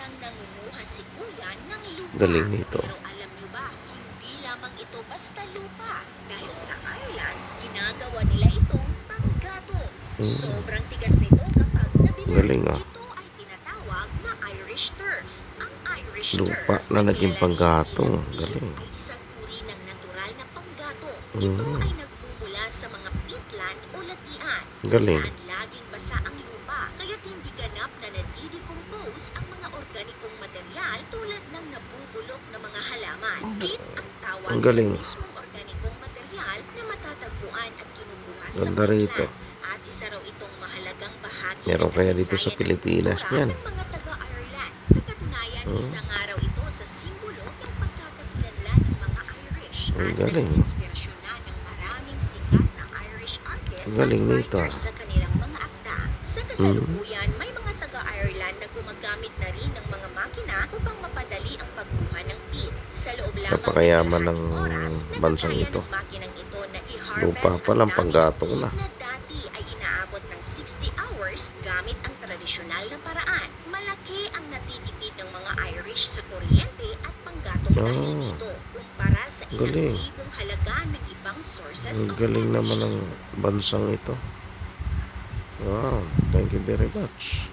nang nangunguha si Kuya ng lupa. Galing nito. Pero alam niyo ba, hindi lamang ito basta lupa. Dahil sa Ireland, ginagawa nila itong panggato. Sobrang tigas nito kapag nabilan. Galing ah. Ito ay tinatawag na Irish turf. Ang Irish Lupa turf na ay naging kilalanin panggatong. bilang Galing. peat ay isang uri ng natural na panggato. Ito ay nagmumula sa mga peatland o latian. Galing. Saan laging basa ang lupa, kaya't hindi ganap na nadidecompose ang mga organikong material tulad ng nabubulok na mga halaman. Peat ang tawag Ang galing. sa mismong organikong material na matatagpuan at kinukuha sa Ganda rito. peatlands. At isa raw itong mahalagang bahagi Meron ng kaya dito sa kasaysayan ng Pilipinas kultura niyan. ng mga taga-Ireland. Sa katunayan, isang araw ito sa simbolo ng pagkakakilanlan ng mga Irish Ang at galing. naging inspirasyon na ng maraming sikat na Irish artists Ang galing at nito, writers sa kanilang mga akda. Sa kasalukuyan, may mga taga-Ireland na gumagamit na rin ng mga makina upang mapadali ang pagkuha ng peat. Sa loob lamang Napakayaman ng ng oras, bansang nagkakaya ito. ng makinang ito na Lupa i-harvest pa lang, ang daming panggatong peat na. na dati ay inaabot ng 60 hours gamit ang tradisyonal na paraan. Malaki ang natitipid ng mga Irish sa kuryente at panggatong dahil dito kumpara sa ilang Galing. libong halaga ng ibang sources Ang of galing naman energy. ng bansang ito. Wow, thank you very much.